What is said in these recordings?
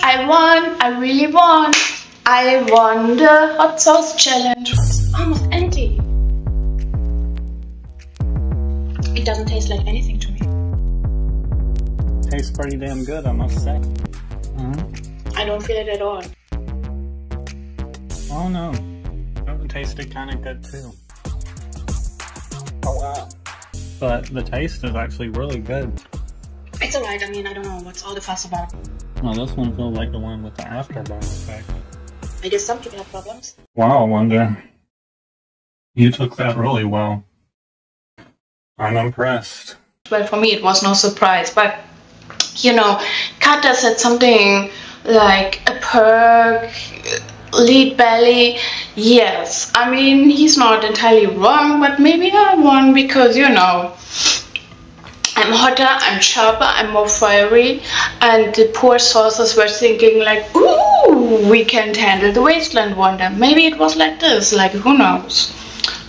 I really won. I won the hot sauce challenge. It's almost empty. It doesn't taste like anything to me. Tastes pretty damn good, I must say. I don't feel it at all. Oh no, it tasted kind of good too. Oh wow. But the taste is actually really good. It's alright, I mean, I don't know what's all the fuss about. Well, this one feels like the one with the afterburn effect. I guess some people have problems. Wow, Wonder. You took that really well. I'm impressed. Well, for me it was no surprise, but you know, Kata said something like a perk, lead belly. Yes, I mean, he's not entirely wrong, but maybe I won because, you know, I'm hotter, I'm sharper, I'm more fiery, and the poor saucers were thinking like, ooh, we can't handle the Wasteland Wonder. Maybe it was like this, like who knows.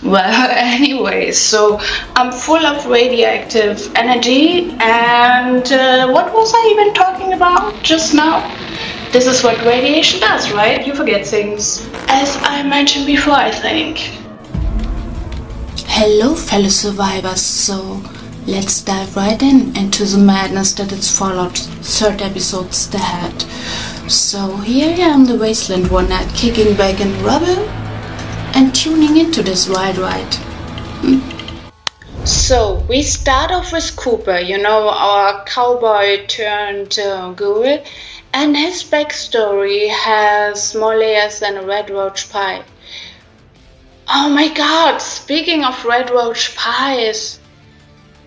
Well, anyway, so I'm full of radioactive energy, and what was I even talking about just now? This is what radiation does, right? You forget things. As I mentioned before, I think. Hello, fellow survivors. So let's dive right into the madness that has followed 30 episodes ahead. So here I am, the Wasteland Wonder, kicking back in rubble and tuning into this wild ride. So we start off with Cooper, you know, our cowboy turned ghoul, and his backstory has more layers than a red roach pie. Oh my god, speaking of red roach pies,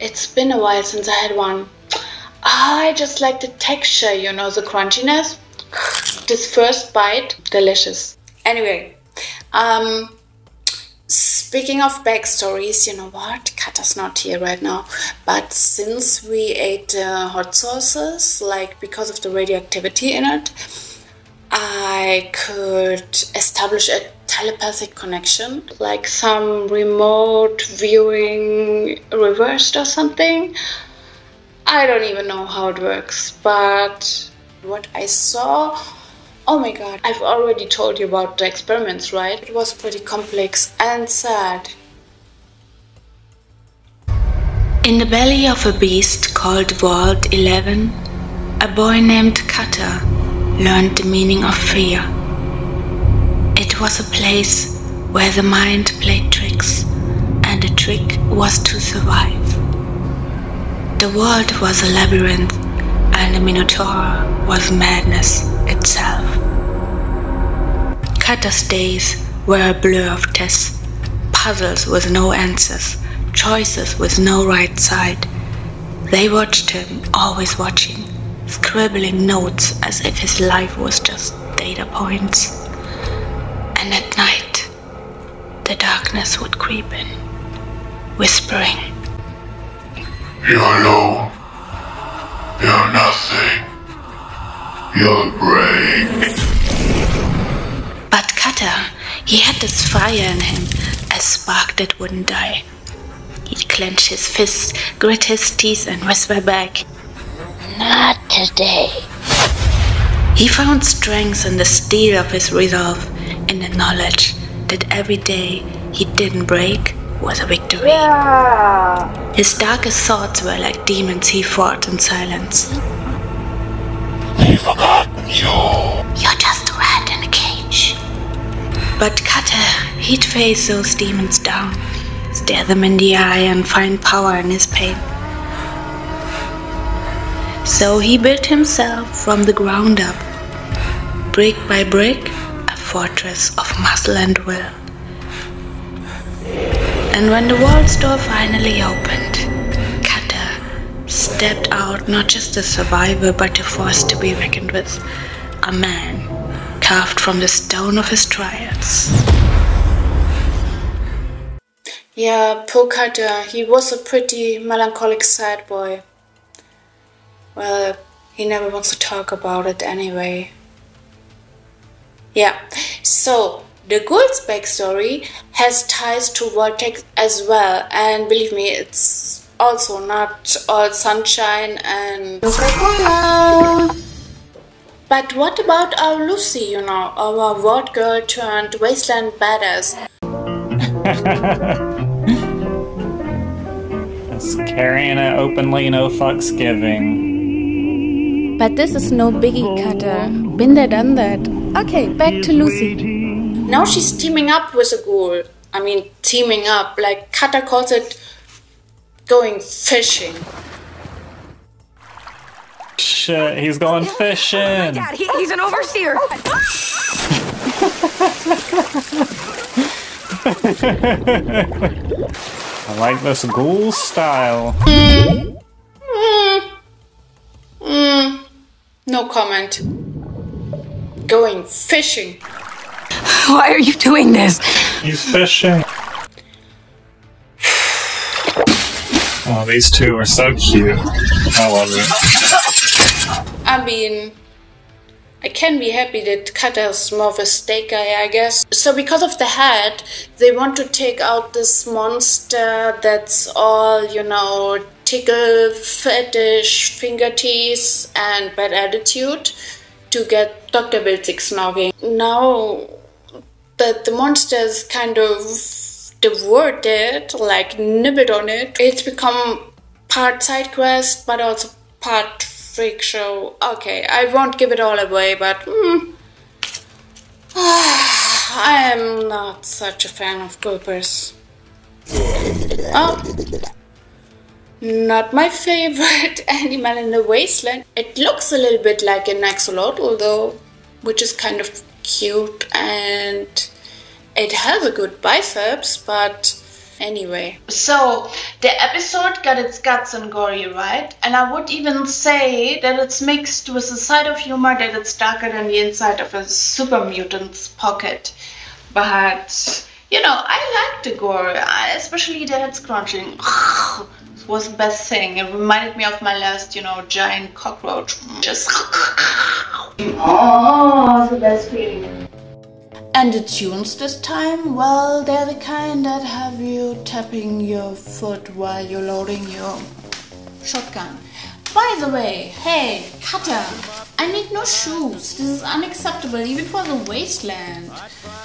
it's been a while since I had one. I just like the texture, you know, the crunchiness. This first bite, delicious. Anyway, speaking of backstories, you know what? Kata's not here right now. But since we ate hot sauces, like because of the radioactivity in it, I could establish a telepathic connection, like some remote viewing reversed or something. I don't even know how it works, but what I saw, oh my god, I've already told you about the experiments, right? It was pretty complex and sad. In the belly of a beast called Vault 11, a boy named Kata learned the meaning of fear. It was a place where the mind played tricks, and the trick was to survive. The world was a labyrinth, and the Minotaur was madness itself. Kata's days were a blur of tests, puzzles with no answers, choices with no right side. They watched him, always watching, scribbling notes as if his life was just data points. And at night, the darkness would creep in, whispering, "You're alone. You're nothing. You'll break." But Kata, he had this fire in him, a spark that wouldn't die. He'd clench his fists, grit his teeth, and whisper back, "Not today." He found strength in the steel of his resolve, in the knowledge that every day he didn't break was a victory. Yeah. His darkest thoughts were like demons he fought in silence. "They forgot you. You're just a rat in a cage." But Kata, he'd face those demons down, stare them in the eye, and find power in his pain. So he built himself from the ground up, brick by brick, a fortress of muscle and will. And when the world's door finally opened, Kata stepped out not just a survivor, but a force to be reckoned with, a man carved from the stone of his trials. Yeah, poor Kata, he was a pretty melancholic sad boy. Well, he never wants to talk about it anyway. Yeah, so the ghoul's backstory has ties to Vortex as well, and believe me, it's also not all sunshine and Coca-Cola. But what about our Lucy, you know, our ward girl turned Wasteland badass? It's carrying it openly, no fucks giving. But this is no biggie, Cutter. Been there, done that. Okay, back to Lucy. Now she's teaming up with a ghoul. I mean, teaming up, like Cutter calls it going fishing. Shit, he's going fishing! My dad, he's an overseer! I like this ghoul style. No comment. Going fishing. Why are you doing this? He's fishing. Oh, these two are so cute. I love it. I mean, I can be happy that Cutter's more of a steak guy, I guess. So because of the head, they want to take out this monster that's all, you know, tickle, fetish, finger teeth, and bad attitude to get Dr. Wilzig snogging. Now that the monster is kind of devoured it, like nibbled on it, it's become part side quest, but also part freak show. Okay, I won't give it all away, but I am not such a fan of goopers. Oh, not my favorite animal in the Wasteland. It looks a little bit like an axolotl though, which is kind of cute, and it has a good biceps, but anyway. So, the episode got its guts and gory, right? And I would even say that it's mixed with a side of humor that it's darker than the inside of a super mutant's pocket. But, you know, I like the gore, especially the head scrunching. It was the best thing. It reminded me of my last, you know, giant cockroach. Just... oh, the best feeling. And the tunes this time, well, they're the kind that have you tapping your foot while you're loading your shotgun. By the way, hey, Cutter, I need no shoes. This is unacceptable, even for the Wasteland.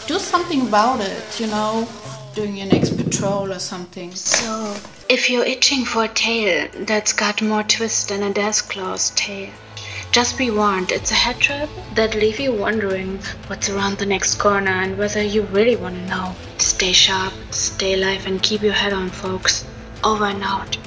Do something about it, you know, doing your next patrol or something. So, if you're itching for a tail that's got more twist than a desk claw's tail, just be warned, it's a head trap that leave you wondering what's around the next corner and whether you really want to know. Stay sharp, stay alive, and keep your head on, folks. Over and out.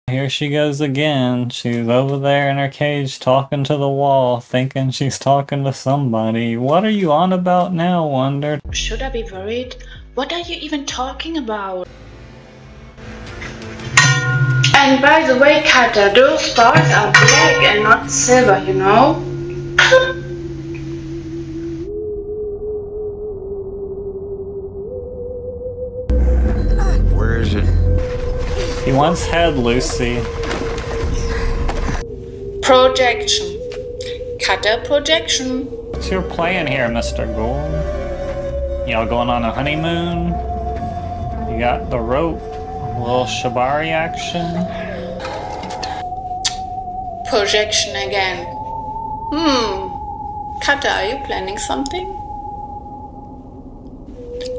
Here she goes again. She's over there in her cage talking to the wall, thinking she's talking to somebody. What are you on about now, Wonder? Should I be worried? What are you even talking about? And by the way, Cutter, those stars are black and not silver, you know? Where is it? He once had Lucy. Projection. Cutter projection. What's your plan here, Mr. Ghoul? Y'all going on a honeymoon? You got the rope, a little shibari action. Projection again. Cutter, are you planning something?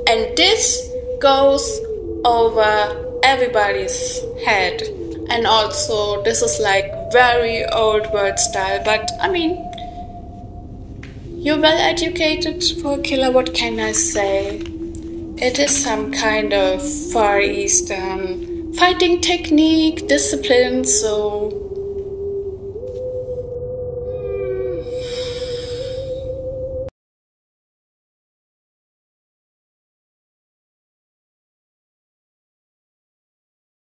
And this goes over everybody's head. And also, this is like very old world style, but I mean, you're well educated for a killer, what can I say? It is some kind of Far Eastern fighting technique, discipline, so